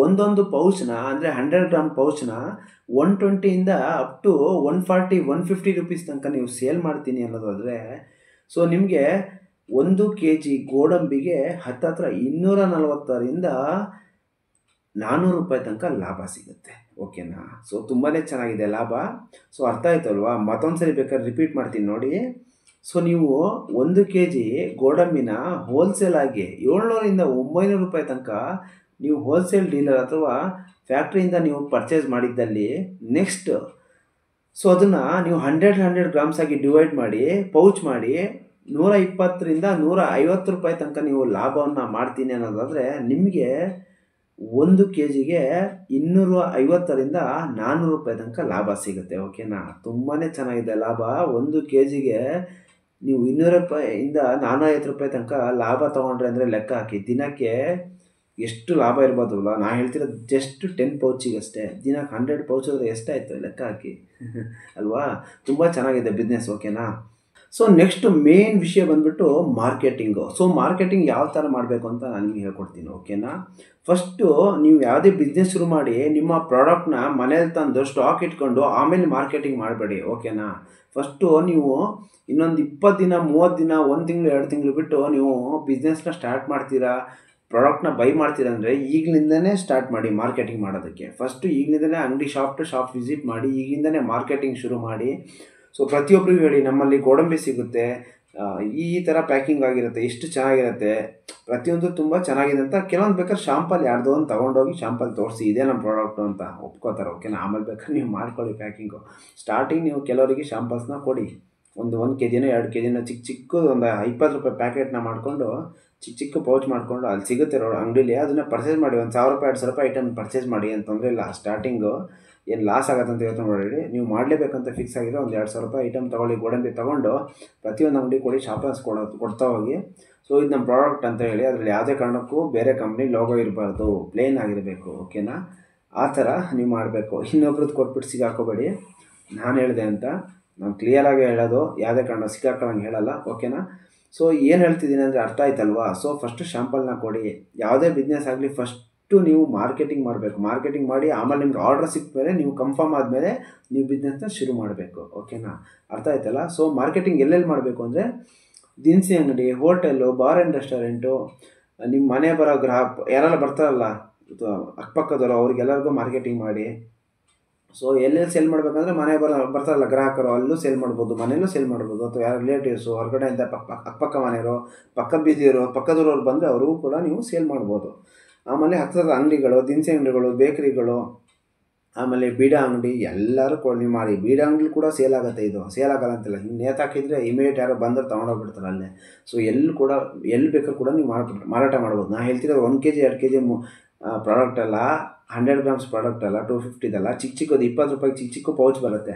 ಒಂದೊಂದು ಪೌಚ್ನ ಅಂದರೆ 100 ಗ್ರಾಮ್ ಪೌಚ್ನ 120ಯಿಂದ ಅಪ್ ಟು 140 150 ರೂಪೀಸ್ ತನಕ ನೀವು ಸೇಲ್ ಮಾಡ್ತೀನಿ ಅನ್ನೋದಾದರೆ, ಸೊ ನಿಮಗೆ 1 kg ಗೋಡಂಬಿಗೆ ಹತ್ತತ್ರ 240ರಿಂದ 400 ರೂಪಾಯಿ ತನಕ ಲಾಭ ಸಿಗುತ್ತೆ, ಓಕೆನಾ. ಸೊ ತುಂಬಾ ಚೆನ್ನಾಗಿದೆ ಲಾಭ. ಸೊ ಅರ್ಥ ಆಯ್ತಲ್ವಾ. ಮತ್ತೊಂದು ಸರಿ ಬೇಕಾದ್ರೆ ರಿಪೀಟ್ ಮಾಡ್ತೀನಿ ನೋಡಿ. ಸೊ ನೀವು 1 kg ಗೋಡಂಬಿನ ಹೋಲ್ಸೇಲ್ ಆಗಿ 700ರಿಂದ 900 ರೂಪಾಯಿ ತನಕ ನೀವು ಹೋಲ್ಸೇಲ್ ಡೀಲರ್ ಅಥವಾ ಫ್ಯಾಕ್ಟ್ರಿಯಿಂದ ನೀವು ಪರ್ಚೇಸ್ ಮಾಡಿದ್ದಲ್ಲಿ, ನೆಕ್ಸ್ಟ್ ಸೊ ಅದನ್ನು ನೀವು 100 ಗ್ರಾಮ್ಸ್ ಆಗಿ ಡಿವೈಡ್ ಮಾಡಿ ಪೌಚ್ ಮಾಡಿ 120ರಿಂದ 150 ರೂಪಾಯಿ ತನಕ ನೀವು ಲಾಭವನ್ನು ಮಾಡ್ತೀನಿ ಅನ್ನೋದಾದರೆ, ನಿಮಗೆ 1 kgಗೆ 250ರಿಂದ 400 ರೂಪಾಯಿ ತನಕ ಲಾಭ ಸಿಗುತ್ತೆ, ಓಕೆನಾ. ತುಂಬಾ ಚೆನ್ನಾಗಿದೆ ಲಾಭ. 1 kgಗೆ ನೀವು 200 ರೂಪಾಯಿಯಿಂದ 450 ರೂಪಾಯಿ ತನಕ ಲಾಭ ತೊಗೊಂಡ್ರೆ ಅಂದರೆ ಲೆಕ್ಕ ಹಾಕಿ, ದಿನಕ್ಕೆ ಎಷ್ಟು ಲಾಭ ಇರ್ಬೋದಲ್ವ. ನಾನು ಹೇಳ್ತಿರೋದು ಜಸ್ಟ್ 10 ಪೌಚಿಗಷ್ಟೇ. ದಿನಕ್ಕೆ 100 ಪೌಚ್ ಆದರೆ ಎಷ್ಟಾಯಿತು ಲೆಕ್ಕ ಹಾಕಿ ಅಲ್ವಾ. ತುಂಬ ಚೆನ್ನಾಗಿದೆ ಬಿಸ್ನೆಸ್, ಓಕೆನಾ. ಸೊ ನೆಕ್ಸ್ಟ್ ಮೇನ್ ವಿಷಯ ಬಂದುಬಿಟ್ಟು ಮಾರ್ಕೆಟಿಂಗು. ಸೊ ಮಾರ್ಕೆಟಿಂಗ್ ಯಾವ ಥರ ಮಾಡಬೇಕು ಅಂತ ನಾನು ನಿಮಗೆ ಹೇಳ್ಕೊಡ್ತೀನಿ, ಓಕೆನಾ. ಫಸ್ಟು ನೀವು ಯಾವುದೇ ಬಿಸ್ನೆಸ್ ಶುರು ಮಾಡಿ ನಿಮ್ಮ ಪ್ರಾಡಕ್ಟ್ನ ಮನೇಲಿ ತಂದು ಸ್ಟಾಕ್ ಇಟ್ಕೊಂಡು ಆಮೇಲೆ ಮಾರ್ಕೆಟಿಂಗ್ ಮಾಡಬೇಡಿ, ಓಕೆನಾ. ಫಸ್ಟು ನೀವು ಇನ್ನೊಂದು 20 ದಿನ 30 ದಿನ 1 ತಿಂಗಳು 2 ತಿಂಗಳು ಬಿಟ್ಟು ನೀವು ಬಿಸ್ನೆಸ್ನ ಸ್ಟಾರ್ಟ್ ಮಾಡ್ತೀರಾ, ಪ್ರಾಡಕ್ಟ್ನ ಬೈ ಮಾಡ್ತೀರಾ ಅಂದರೆ ಈಗಲಿಂದನೇ ಸ್ಟಾರ್ಟ್ ಮಾಡಿ ಮಾರ್ಕೆಟಿಂಗ್ ಮಾಡೋದಕ್ಕೆ. ಫಸ್ಟು ಈಗಲಿಂದನೇ ಅಂಗಡಿ ಶಾಪ್ ಟು ಶಾಪ್ ವಿಸಿಟ್ ಮಾಡಿ, ಈಗಿಂದನೇ ಮಾರ್ಕೆಟಿಂಗ್ ಶುರು ಮಾಡಿ. ಸೊ ಪ್ರತಿಯೊಬ್ಬರಿಗೂ ಹೇಳಿ, ನಮ್ಮಲ್ಲಿ ಗೋಡಂಬಿ ಸಿಗುತ್ತೆ, ಈ ಥರ ಪ್ಯಾಕಿಂಗ್ ಆಗಿರುತ್ತೆ, ಎಷ್ಟು ಚೆನ್ನಾಗಿರುತ್ತೆ, ಪ್ರತಿಯೊಂದು ತುಂಬ ಚೆನ್ನಾಗಿದೆ ಅಂತ. ಕೆಲವೊಂದು ಬೇಕಾದ್ರೆ ಶಾಂಪಲ್ ಯಾರ್ದೋ ಒಂದು ತೊಗೊಂಡೋಗಿ ಶಾಂಪಲ್ ತೋರಿಸಿ, ಇದೇ ನಮ್ಮ ಪ್ರಾಡಕ್ಟು ಅಂತ ಒಪ್ಕೋತಾರೆ, ಓಕೆನಾ. ಆಮೇಲೆ ಬೇಕಾದ್ರೆ ನೀವು ಮಾಡ್ಕೊಳ್ಳಿ ಪ್ಯಾಕಿಂಗು. ಸ್ಟಾರ್ಟಿಂಗ್ ನೀವು ಕೆಲವರಿಗೆ ಶಾಂಪಲ್ಸ್ನ ಕೊಡಿ, ಒಂದು 1 kgನೋ 2 kgನೋ ಚಿಕ್ಕ ಒಂದು 20 ರೂಪಾಯಿ ಪ್ಯಾಕೆಟ್ನ ಮಾಡಿಕೊಂಡು ಚಿಕ್ಕ ಪೌಚ್ ಮಾಡಿಕೊಂಡು ಅಲ್ಲಿ ಸಿಗುತ್ತೆ ಅಂಗಡೀಲಿ, ಅದನ್ನು ಪರ್ಚೇಸ್ ಮಾಡಿ. 1,000 ರೂಪಾಯಿ 2,000 ರೂಪಾಯಿ ಐಟಮ್ ಪರ್ಚೇಸ್ ಮಾಡಿ, ಅಂತ ತೊಂದರೆ ಇಲ್ಲ. ಸ್ಟಾರ್ಟಿಂಗು ಏನು ಲಾಸ್ ಆಗುತ್ತೆ ಅಂತ ಯೋಚನೆ ಮಾಡಬೇಡಿ. ನೀವು ಮಾಡಲೇಬೇಕಂತ ಫಿಕ್ಸ್ ಆಗಿದ್ರೆ ಒಂದು 2,000 ರೂಪಾಯಿ ಐಟಮ್ ತೊಗೊಳ್ಳಿ, ಗೋಡಂಬಿ ತೊಗೊಂಡು ಪ್ರತಿಯೊಂದು ಅಂಗಡಿ ಕೊಡಿ, ಶಾಪರ್ಸ್ ಕೊಡ್ತಾ ಹೋಗಿ. ಸೊ ಇದು ನಮ್ಮ ಪ್ರಾಡಕ್ಟ್ ಅಂತ ಹೇಳಿ ಅದರಲ್ಲಿ ಯಾವುದೇ ಕಾರಣಕ್ಕೂ ಬೇರೆ ಕಂಪ್ನಿ ಲೋಗೋ ಇರಬಾರ್ದು, ಪ್ಲೇನ್ ಆಗಿರಬೇಕು, ಓಕೆನಾ? ಆ ಥರ ನೀವು ಮಾಡಬೇಕು. ಇನ್ನೊಬ್ರದ್ದು ಕೊಟ್ಬಿಟ್ಟು ಸಿಗಾಕೋಬೇಡಿ. ನಾನು ಹೇಳಿದೆ ಅಂತ ನಾನು ಕ್ಲಿಯರಾಗಿ ಹೇಳೋದು, ಯಾವುದೇ ಕಾರಣ ಸಿಗಾಕೊಳ್ಳೋಂಗೆ ಹೇಳಲ್ಲ, ಓಕೆನಾ? ಸೊ ಏನು ಹೇಳ್ತಿದ್ದೀನಿ ಅಂದರೆ ಅರ್ಥ ಆಯ್ತಲ್ವಾ? ಸೊ ಫಸ್ಟು ಶಾಂಪಲ್ನ ಕೊಡಿ. ಯಾವುದೇ ಬಿಸ್ನೆಸ್ ಆಗಲಿ ಫಸ್ಟು ನೀವು ಮಾರ್ಕೆಟಿಂಗ್ ಮಾಡಬೇಕು. ಮಾರ್ಕೆಟಿಂಗ್ ಮಾಡಿ ಆಮೇಲೆ ನಿಮ್ಗೆ ಆರ್ಡರ್ ಸಿಕ್ಮೇಲೆ ನೀವು ಕನ್ಫರ್ಮ್ ಆದಮೇಲೆ ನೀವು ಬಿಸ್ನೆಸ್ನ ಶುರು ಮಾಡಬೇಕು, ಓಕೆನಾ? ಅರ್ಥ ಆಯ್ತಲ್ಲ? ಸೊ ಮಾರ್ಕೆಟಿಂಗ್ ಎಲ್ಲೆಲ್ಲಿ ಮಾಡಬೇಕು ಅಂದರೆ ದಿನಸಿ ಅಂಗಡಿ, ಹೋಟೆಲ್ಲು, ಬಾರ್ ಆ್ಯಂಡ್ ರೆಸ್ಟೋರೆಂಟು, ನಿಮ್ಮ ಮನೆ ಬರೋ ಯಾರೆಲ್ಲ ಬರ್ತಾರಲ್ಲ ಅಕ್ಕಪಕ್ಕದವರು, ಅವ್ರಿಗೆಲ್ಲರಿಗೂ ಮಾರ್ಕೆಟಿಂಗ್ ಮಾಡಿ. ಸೊ ಎಲ್ಲೆಲ್ಲಿ ಸೇಲ್ ಮಾಡಬೇಕಂದ್ರೆ ಮನೆ ಬರ್ತಾರಲ್ಲ ಗ್ರಾಹಕರು, ಅಲ್ಲೂ ಸೇಲ್ ಮಾಡ್ಬೋದು, ಮನೆಯಲ್ಲೂ ಸೇಲ್ ಮಾಡ್ಬೋದು, ಅಥವಾ ಯಾರು ರಿಲೇಟಿವ್ಸು ಹೊರಗಡೆಯಿಂದ ಅಕ್ಕಪಕ್ಕ ಮನೆಯವರು, ಪಕ್ಕದ ಬೀದಿಯವರು, ಪಕ್ಕದೂರವ್ರು ಬಂದರೆ ಅವ್ರಿಗೂ ಕೂಡ ನೀವು ಸೇಲ್ ಮಾಡ್ಬೋದು. ಆಮೇಲೆ ಹತ್ತಿರದ ಅಂಗಡಿಗಳು, ದಿನಸಿ ಅಂಗಡಿಗಳು, ಬೇಕರಿಗಳು, ಆಮೇಲೆ ಬೀಡ ಅಂಗಡಿ ಎಲ್ಲರೂ ನೀವು ಮಾಡಿ. ಬೀಡ ಅಂಗಡಿ ಕೂಡ ಸೇಲ್ ಆಗುತ್ತೆ. ಇದು ಸೇಲ್ ಆಗಲ್ಲ ಅಂತಿಲ್ಲ, ಹಿಂಗೆ ನೇತಾಕಿದ್ರೆ ಇಮಿಡಿಯೇಟ್ ಯಾರೋ ಬಂದರೆ ತೊಗೊಂಡೋಗ್ಬಿಡ್ತಾರೆ ಅಲ್ಲೇ. ಸೊ ಎಲ್ಲಿ ಬೇಕಾದ್ರೂ ಕೂಡ ನೀವು ಮಾರಾಟ ಮಾಡ್ಬೋದು. ನಾನು ಹೇಳ್ತಿರೋದು 1 kg 2 kg ಪ್ರಾಡಕ್ಟ್ ಅಲ್ಲ, 100 ಗ್ರಾಮ್ಸ್ ಪ್ರಾಡಕ್ಟ್ ಅಲ್ಲ, 250 ಅಲ್ಲ, ಚಿಕ್ಕದು 20 ರೂಪಾಯಿಗೆ ಚಿಕ್ಕ ಪೌಚ್ ಬರುತ್ತೆ.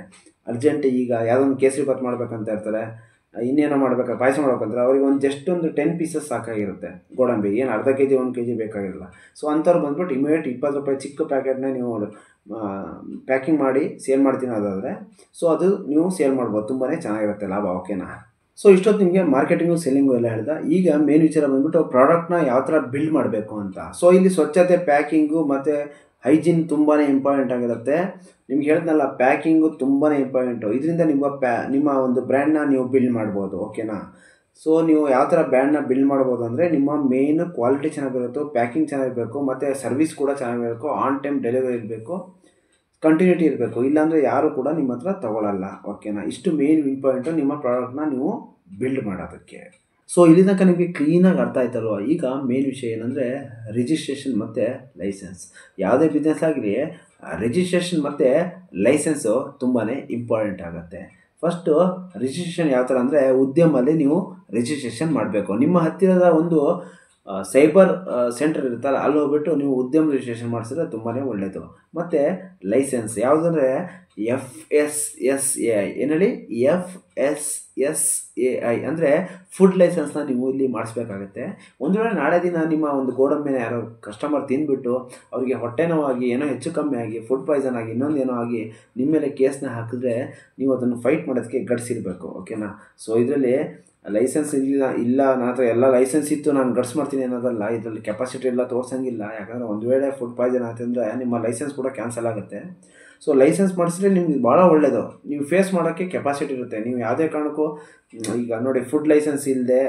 ಅರ್ಜೆಂಟ್ ಈಗ ಯಾವುದೊಂದು ಕೇಸರಿ ಬಾತ್ ಮಾಡ್ಬೇಕಂತ ಇರ್ತಾರೆ, ಇನ್ನೇನೋ ಮಾಡ್ಬೇಕು, ಪಾಯಸ ಮಾಡ್ಬೇಕಂದ್ರೆ ಅವ್ರಿಗೆ ಜಸ್ಟ್ ಒಂದು 10 ಪೀಸಸ್ ಸಾಕಾಗಿರುತ್ತೆ ಗೋಡಂಬಿ, ಏನು ಅರ್ಧ kg 1 kg ಬೇಕಾಗಿರಲ್ಲ. ಸೊ ಅಂಥವ್ರು ಬಂದ್ಬಿಟ್ಟು ಇಮಿಡಿಯೇಟ್ 20 ರೂಪಾಯಿ ಚಿಕ್ಕ ಪ್ಯಾಕೆಟ್ನ ನೀವು ಪ್ಯಾಕಿಂಗ್ ಮಾಡಿ ಸೇಲ್ ಮಾಡ್ತೀನಿ ಅದಾದರೆ, ಸೊ ಅದು ನೀವು ಸೇಲ್ ಮಾಡ್ಬೋದು, ತುಂಬಾ ಚೆನ್ನಾಗಿರುತ್ತೆ ಲಾಭ, ಓಕೆನಾ? ಸೊ ಇಷ್ಟೊತ್ತು ನಿಮಗೆ ಮಾರ್ಕೆಟಿಂಗು, ಸೆಲ್ಲಿಂಗು ಎಲ್ಲ ಹೇಳ್ದೆ. ಈಗ ಮೇನ್ ವಿಚಾರ ಬಂದ್ಬಿಟ್ಟು ಪ್ರಾಡಕ್ಟ್ನ ಯಾವ ಥರ ಬಿಲ್ಡ್ ಮಾಡಬೇಕು ಅಂತ. ಸೊ ಇಲ್ಲಿ ಸ್ವಚ್ಛತೆ, ಪ್ಯಾಕಿಂಗು ಮತ್ತು ಹೈಜೀನ್ ತುಂಬಾ ಇಂಪಾರ್ಟೆಂಟ್ ಆಗಿರುತ್ತೆ. ನಿಮ್ಗೆ ಹೇಳ್ದನಲ್ಲ, ಪ್ಯಾಕಿಂಗು ತುಂಬಾ ಇಂಪಾರ್ಟೆಂಟು. ಇದರಿಂದ ನಿಮ್ಮ ಒಂದು ಬ್ರ್ಯಾಂಡ್ನ ನೀವು ಬಿಲ್ಡ್ ಮಾಡ್ಬೋದು, ಓಕೆನಾ? ಸೊ ನೀವು ಯಾವ ಥರ ಬ್ರ್ಯಾಂಡ್ನ ಬಿಲ್ಡ್ ಮಾಡ್ಬೋದು ಅಂದರೆ ನಿಮ್ಮ ಮೇನ್ ಕ್ವಾಲಿಟಿ ಚೆನ್ನಾಗಿರುತ್ತೆ, ಪ್ಯಾಕಿಂಗ್ ಚೆನ್ನಾಗಿರಬೇಕು, ಮತ್ತು ಸರ್ವಿಸ್ ಕೂಡ ಚೆನ್ನಾಗಿರಬೇಕು, ಆನ್ ಟೈಮ್ ಡೆಲಿವರಿ ಇರಬೇಕು, ಕಂಟಿನ್ಯೂಟಿ ಇರಬೇಕು. ಇಲ್ಲಾಂದರೆ ಯಾರು ಕೂಡ ನಿಮ್ಮ ಹತ್ರ ತೊಗೊಳ್ಳಲ್ಲ, ಓಕೆನಾ? ಇಷ್ಟು ಮೇನ್ ಇಂಪಾರ್ಟೆಂಟು ನಿಮ್ಮ ಪ್ರಾಡಕ್ಟ್ನ ನೀವು ಬಿಲ್ಡ್ ಮಾಡೋದಕ್ಕೆ. ಸೊ ಇಲ್ಲಿ ತನಕ ನಿಮಗೆ ಕ್ಲೀನಾಗಿ ಅರ್ಥ ಆಯ್ತಲ್ವ? ಈಗ ಮೇನ್ ವಿಷಯ ಏನಂದರೆ ರಿಜಿಸ್ಟ್ರೇಷನ್ ಮತ್ತು ಲೈಸೆನ್ಸ್. ಯಾವುದೇ ಬಿಸ್ನೆಸ್ ಆಗಲಿ ರಿಜಿಸ್ಟ್ರೇಷನ್ ಮತ್ತು ಲೈಸೆನ್ಸು ತುಂಬಾ ಇಂಪಾರ್ಟೆಂಟ್ ಆಗುತ್ತೆ. ಫಸ್ಟು ರಿಜಿಸ್ಟ್ರೇಷನ್ ಯಾವ ಥರ ಅಂದರೆ ಉದ್ಯಮದಲ್ಲಿ ನೀವು ರಿಜಿಸ್ಟ್ರೇಷನ್ ಮಾಡಬೇಕು. ನಿಮ್ಮ ಹತ್ತಿರದ ಒಂದು ಸೈಬರ್ ಸೆಂಟರ್ ಇರುತ್ತಲ್ಲ, ಅಲ್ಲಿ ಹೋಗ್ಬಿಟ್ಟು ನೀವು ಉದ್ಯಮ ರಿಜಿಸ್ಟ್ರೇಷನ್ ಮಾಡಿಸಿದ್ರೆ ತುಂಬಾ ಒಳ್ಳೆಯದು. ಮತ್ತು ಲೈಸೆನ್ಸ್ ಯಾವುದಂದರೆ FSSAI, ಏನು ಹೇಳಿ? FSSAI ಅಂದರೆ ಫುಡ್ ಲೈಸೆನ್ಸ್ನ ನೀವು ಇಲ್ಲಿ ಮಾಡಿಸ್ಬೇಕಾಗತ್ತೆ. ಒಂದು ವೇಳೆ ನಾಳೆ ದಿನ ನಿಮ್ಮ ಒಂದು ಗೋಡಂಬಿನ ಯಾರೋ ಕಸ್ಟಮರ್ ತಿಂದುಬಿಟ್ಟು ಅವರಿಗೆ ಹೊಟ್ಟೆ ನೋವಾಗಿ ಏನೋ ಹೆಚ್ಚು ಕಮ್ಮಿ ಆಗಿ ಫುಡ್ ಪಾಯ್ಸನ್ ಆಗಿ ಇನ್ನೊಂದೇನೋ ಆಗಿ ನಿಮ್ಮ ಮೇಲೆ ಕೇಸ್ನ ಹಾಕಿದ್ರೆ ನೀವು ಅದನ್ನು ಫೈಟ್ ಮಾಡೋದಕ್ಕೆ ಗಟ್ಸಿರಬೇಕು, ಓಕೆನಾ? ಸೊ ಇದರಲ್ಲಿ ಲೈಸೆನ್ಸ್ ಇಲ್ಲ ನನ್ನ ಹತ್ರ ಎಲ್ಲ ಲೈಸೆನ್ಸ್ ಇತ್ತು ನಾನು ಗಟ್ಸ್ ಮಾಡ್ತೀನಿ ಅನ್ನೋದಲ್ಲ. ಇದರಲ್ಲಿ ಕೆಪಾಸಿಟಿ ಎಲ್ಲ ತೋರಿಸಂಗಿಲ್ಲ. ಯಾಕಂದರೆ ಒಂದು ವೇಳೆ ಫುಡ್ ಪಾಯ್ಸನ್ ಆಯ್ತಂದರೆ ನಿಮ್ಮ ಲೈಸೆನ್ಸ್ ಕೂಡ ಕ್ಯಾನ್ಸಲ್ ಆಗುತ್ತೆ. ಸೊ ಲೈಸೆನ್ಸ್ ಮಾಡಿಸಿದ್ರೆ ನಿಮ್ಗೆ ಭಾಳ ಒಳ್ಳೆಯದು. ನೀವು ಫೇಸ್ ಮಾಡೋಕ್ಕೆ ಕೆಪಾಸಿಟಿ ಇರುತ್ತೆ. ನೀವು ಯಾವುದೇ ಕಾರಣಕ್ಕೂ ಈಗ ನೋಡಿ, ಫುಡ್ ಲೈಸೆನ್ಸ್ ಇಲ್ಲದೆ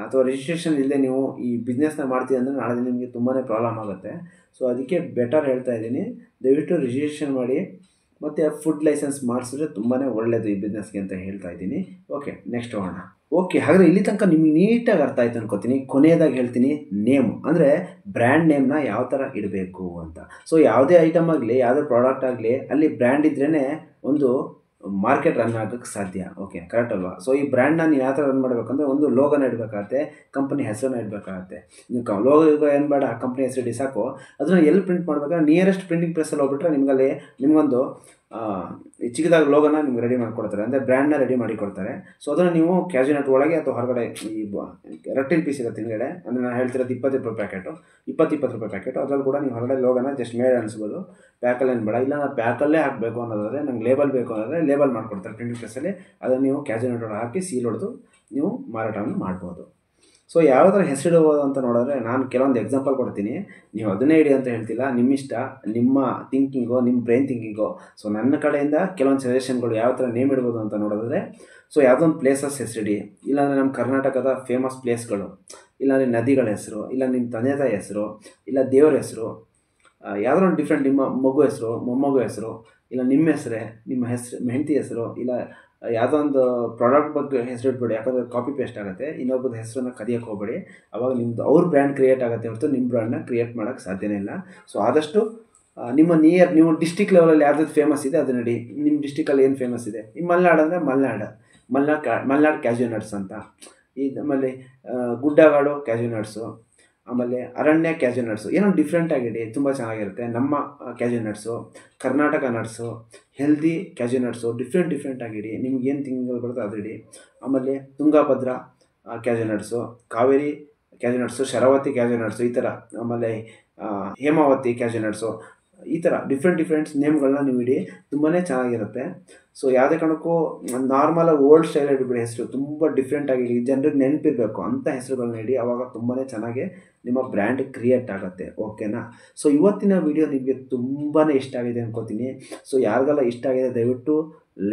ಅಥವಾ ರಿಜಿಸ್ಟ್ರೇಷನ್ ಇಲ್ಲದೆ ನೀವು ಈ ಬಿಸ್ನೆಸ್ನ ಮಾಡ್ತೀವಿ ಅಂದರೆ ನಾಳೆ ನಿಮಗೆ ತುಂಬಾ ಪ್ರಾಬ್ಲಮ್ ಆಗುತ್ತೆ. ಸೊ ಅದಕ್ಕೆ ಬೆಟರ್ ಹೇಳ್ತಾ ಇದ್ದೀನಿ, ದಯವಿಟ್ಟು ರಿಜಿಸ್ಟ್ರೇಷನ್ ಮಾಡಿ ಮತ್ತು ಫುಡ್ ಲೈಸೆನ್ಸ್ ಮಾಡಿಸಿದ್ರೆ ತುಂಬಾ ಒಳ್ಳೆಯದು ಈ ಬಿಸ್ನೆಸ್ಗೆ ಅಂತ ಹೇಳ್ತಾ ಇದ್ದೀನಿ. ಓಕೆ, ನೆಕ್ಸ್ಟ್ ಹೋಗೋಣ. ಓಕೆ, ಹಾಗಾದರೆ ಇಲ್ಲಿ ತನಕ ನಿಮಗೆ ನೀಟಾಗಿ ಅರ್ಥ ಆಯ್ತು ಅನ್ಕೋತೀನಿ. ಕೊನೆಯದಾಗಿ ಹೇಳ್ತೀನಿ, ನೇಮು ಅಂದರೆ ಬ್ರ್ಯಾಂಡ್ ನೇಮ್ನ ಯಾವ ಥರ ಇಡಬೇಕು ಅಂತ. ಸೊ ಯಾವುದೇ ಐಟಮ್ ಆಗಲಿ, ಯಾವುದೇ ಪ್ರಾಡಕ್ಟ್ ಆಗಲಿ, ಅಲ್ಲಿ ಬ್ರ್ಯಾಂಡ್ ಇದ್ರೇ ಒಂದು ಮಾರ್ಕೆಟ್ ರನ್ ಆಗೋಕ್ಕೆ ಸಾಧ್ಯ. ಓಕೆ, ಕರೆಕ್ಟ್ ಅಲ್ವಾ? ಸೊ ಈ ಬ್ರ್ಯಾಂಡ್ನ ನೀವು ಯಾವ ಥರ ರನ್ ಮಾಡಬೇಕಂದ್ರೆ ಒಂದು ಲೋಗೋನ ಇಡಬೇಕಾಗತ್ತೆ, ಕಂಪ್ನಿ ಹೆಸರನ್ನ ಇಡಬೇಕಾಗತ್ತೆ. ನೀವು ಲೋಗೋ ಏನು ಬೇಡ, ಕಂಪ್ನಿ ಹೆಸರು ಇಡಿ ಸಾಕು. ಅದನ್ನು ಎಲ್ಲಿ ಪ್ರಿಂಟ್ ಮಾಡಬೇಕಾದ್ರೆ ನಿಯರೆಸ್ಟ್ ಪ್ರಿಂಟಿಂಗ್ ಪ್ರೆಸ್ಸಲ್ಲಿ ಹೋಗ್ಬಿಟ್ರೆ ನಿಮಗೊಂದು ಚಿಕ್ಕದಾಗಿ ಲೋಗೋನ ನಿಮ್ಗೆ ರೆಡಿ ಮಾಡಿಕೊಡ್ತಾರೆ, ಅಂದರೆ ಬ್ರ್ಯಾಂಡ್ನ ರೆಡಿ ಮಾಡಿ ಕೊಡ್ತಾರೆ. ಸೊ ಅದನ್ನು ನೀವು ಕ್ಯಾಶುನಟ್ ಒಳಗೆ ಅಥವಾ ಹೊರಗಡೆ ಈ ರೆಕ್ಟಿಲ್ ಪೀಸ್ ಇರುತ್ತೆ ಹಿಂದ್ಗಡೆ, ಅಂದರೆ ನಾನು ಹೇಳ್ತಿರೋದು 20 ರೂಪಾಯಿ ಪ್ಯಾಕೆಟು, 20 ರೂಪಾಯಿ ಪ್ಯಾಕೆಟು, ಅದರಲ್ಲಿ ಕೂಡ ನೀವು ಹೊರಗಡೆ ಲೋಗೋನ ಜಸ್ಟ್ ಮೇಲೆ ಅನಿಸ್ಬೋದು. ಪ್ಯಾಕಲ್ಲಿ ಏನು ಬೇಡ. ಇಲ್ಲ ನಾನು ಪ್ಯಾಕಲ್ಲೇ ಹಾಕಬೇಕು ಅನ್ನೋದಾದರೆ, ನಂಗೆ ಲೇಬಲ್ ಬೇಕು ಅನ್ನೋದಾದರೆ ಲೇಬಲ್ ಮಾಡಿಕೊಡ್ತಾರೆ ಪ್ರಿಂಟಿಂಗ್ ಪ್ರೆಸ್ಸಲ್ಲಿ. ಅದನ್ನು ನೀವು ಕ್ಯಾಶುನಟ್ ಒಳಗೆ ಹಾಕಿ ಸೀಲ್ ಹೊಡೆದು ನೀವು ಮಾರಾಟವನ್ನು ಮಾಡ್ಬೋದು. ಸೊ ಯಾವ ಥರ ಹೆಸರಿಡ್ಬೋದು ಅಂತ ನೋಡಿದ್ರೆ ನಾನು ಕೆಲವೊಂದು ಎಕ್ಸಾಂಪಲ್ ಕೊಡ್ತೀನಿ. ನೀವು ಅದನ್ನೇ ಇಡಿ ಅಂತ ಹೇಳ್ತಿಲ್ಲ, ನಿಮ್ಮಿಷ್ಟ, ನಿಮ್ಮ ಥಿಂಕಿಂಗು, ನಿಮ್ಮ ಬ್ರೈನ್ ಥಿಂಕಿಂಗು. ಸೊ ನನ್ನ ಕಡೆಯಿಂದ ಕೆಲವೊಂದು ಸಜೆಷನ್ಗಳು ಯಾವ ಥರ ನೇಮ್ ಇಡ್ಬೋದು ಅಂತ ನೋಡಿದ್ರೆ, ಸೊ ಯಾವುದೊಂದು ಪ್ಲೇಸಸ್ ಹೆಸರಿಡಿ, ಇಲ್ಲಾಂದರೆ ನಮ್ಮ ಕರ್ನಾಟಕದ ಫೇಮಸ್ ಪ್ಲೇಸ್ಗಳು, ಇಲ್ಲಾಂದರೆ ನದಿಗಳ ಹೆಸರು, ಇಲ್ಲ ನಿಮ್ಮ ತಂದೆ ತಾಯಿ ಹೆಸರು, ಇಲ್ಲ ದೇವ್ರ ಹೆಸರು, ಯಾವುದೋ ಒಂದು ಡಿಫ್ರೆಂಟ್, ನಿಮ್ಮ ಮಗು ಹೆಸರು, ಮೊಮ್ಮಗು ಹೆಸರು, ಇಲ್ಲ ನಿಮ್ಮ ಹೆಸರೇ, ನಿಮ್ಮ ಹೆಸರು ಹೆಂಡತಿ ಹೆಸರು, ಇಲ್ಲ ಯಾವುದೋ ಒಂದು ಪ್ರಾಡಕ್ಟ್ ಬಗ್ಗೆ ಹೆಸರು ಇಟ್ಬೇಡಿ. ಯಾಕಂದರೆ ಕಾಪಿ ಪೇಸ್ಟ್ ಆಗುತ್ತೆ. ಇನ್ನೊಬ್ಬದ ಹೆಸರನ್ನು ಕದಿಯೋಕ್ಕೆ ಹೋಗಬೇಡಿ. ಆವಾಗ ನಿಮ್ಮದು ಅವ್ರ ಬ್ರ್ಯಾಂಡ್ ಕ್ರಿಯೇಟ್ ಆಗುತ್ತೆ ಹೊರತು ನಿಮ್ಮ ಬ್ರ್ಯಾಂಡ್ನ ಕ್ರಿಯೇಟ್ ಮಾಡೋಕ್ಕೆ ಸಾಧ್ಯನೇ ಇಲ್ಲ. ಸೊ ಆದಷ್ಟು ನೀವು ಡಿಸ್ಟಿಕ್ ಲೆವೆಲಲ್ಲಿ ಯಾವ್ದು ಫೇಮಸ್ ಇದೆ ಅದನ್ನ ಇಡಿ. ನಿಮ್ಮ ಡಿಸ್ಟಿಕಲ್ಲಿ ಏನು ಫೇಮಸ್ ಇದೆ, ಈ ಮಲೆನಾಡು ಅಂದರೆ ಮಲೆನಾಡು ಕ್ಯಾಶ್ಯೂ ನಟ್ಸ್ ಅಂತ. ಆಮೇಲೆ ಗುಡ್ಡಗಾಡು ಕ್ಯಾಶ್ಯೂ ನಟ್ಸು, ಆಮೇಲೆ ಅರಣ್ಯ ಕ್ಯಾಜು ನಟ್ಸು, ಏನೋ ಡಿಫ್ರೆಂಟ್ ಆಗಿಡಿ, ತುಂಬ ಚೆನ್ನಾಗಿರುತ್ತೆ. ನಮ್ಮ ಕ್ಯಾಜು ನಟ್ಸು, ಕರ್ನಾಟಕ ನಟ್ಸು, ಹೆಲ್ದಿ ಕ್ಯಾಜು ನಟ್ಸು, ಡಿಫ್ರೆಂಟ್ ಆಗಿಡಿ. ನಿಮ್ಗೆ ಏನು ತಿಂಗಳು ಬರುತ್ತೆ ಅದು ಇಡಿ. ಆಮೇಲೆ ತುಂಗಭದ್ರಾ ಕ್ಯಾಜು ನಟ್ಸು, ಕಾವೇರಿ ಕ್ಯಾಜು ನಟ್ಸು, ಶರಾವತಿ ಕ್ಯಾಜು ನಟ್ಸು, ಈ ಥರ. ಆಮೇಲೆ ಹೇಮಾವತಿ ಕ್ಯಾಜು ನಟ್ಸು, ಈ ಥರ ಡಿಫ್ರೆಂಟ್ ನೇಮ್ಗಳನ್ನ ನೀವು ಇಡಿ, ತುಂಬಾ ಚೆನ್ನಾಗಿರುತ್ತೆ. ಸೊ ಯಾವುದೇ ಕಾರಣಕ್ಕೂ ನಾರ್ಮಲಾಗಿ ಓಲ್ಡ್ ಸ್ಟೈಲ್ ಇಡಬೇಡಿ ಹೆಸರು, ತುಂಬ ಡಿಫ್ರೆಂಟಾಗಿ ಜನರಿಗೆ ನೆನಪಿರಬೇಕು ಅಂಥ ಹೆಸರುಗಳನ್ನ ಇಡಿ. ಆವಾಗ ತುಂಬಾ ಚೆನ್ನಾಗಿ ನಿಮ್ಮ ಬ್ರ್ಯಾಂಡ್ ಕ್ರಿಯೇಟ್ ಆಗುತ್ತೆ. ಓಕೆನಾ? ಸೊ ಇವತ್ತಿನ ವಿಡಿಯೋ ನಿಮಗೆ ತುಂಬಾ ಇಷ್ಟ ಆಗಿದೆ ಅನ್ಕೋತೀನಿ. ಸೊ ಯಾರಿಗೆಲ್ಲ ಇಷ್ಟ ಆಗಿದೆ ದಯವಿಟ್ಟು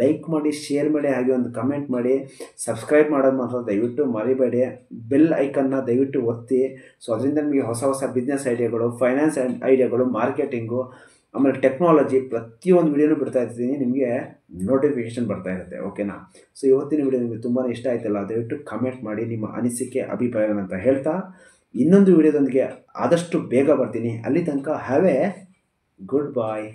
ಲೈಕ್ ಮಾಡಿ, ಶೇರ್ ಮಾಡಿ, ಹಾಗೆ ಒಂದು ಕಮೆಂಟ್ ಮಾಡಿ. ಸಬ್ಸ್ಕ್ರೈಬ್ ಮಾಡೋದು ಮಾತ್ರ ದಯವಿಟ್ಟು ಮರಿಬೇಡಿ. ಬೆಲ್ ಐಕನ್ನ ದಯವಿಟ್ಟು ಒತ್ತಿ. ಸೊ ಅದರಿಂದ ನಿಮಗೆ ಹೊಸ ಬಿಸ್ನೆಸ್ ಐಡಿಯಾಗಳು, ಫೈನಾನ್ಸ್ ಐಡಿಯಾಗಳು, ಮಾರ್ಕೆಟಿಂಗು, ಆಮೇಲೆ ಟೆಕ್ನಾಲಜಿ ಪ್ರತಿಯೊಂದು ವಿಡಿಯೋನೂ ಬಿಡ್ತಾ ಇರ್ತೀನಿ, ನಿಮಗೆ ನೋಟಿಫಿಕೇಷನ್ ಬರ್ತಾ ಇರುತ್ತೆ. ಓಕೆನಾ? ಸೊ ಇವತ್ತಿನ ವಿಡಿಯೋ ನಿಮಗೆ ತುಂಬಾ ಇಷ್ಟ ಆಯ್ತಲ್ಲ, ದಯವಿಟ್ಟು ಕಮೆಂಟ್ ಮಾಡಿ ನಿಮ್ಮ ಅನಿಸಿಕೆ, ಅಭಿಪ್ರಾಯಗಳಂತ ಹೇಳ್ತಾ ಇನ್ನೊಂದು ವಿಡಿಯೋದೊಂದಿಗೆ ಆದಷ್ಟು ಬೇಗ ಬರ್ತೀನಿ. ಅಲ್ಲಿ ತನಕ ಹ್ಯಾವ್ ಎ ಗುಡ್ ಬಾಯ್.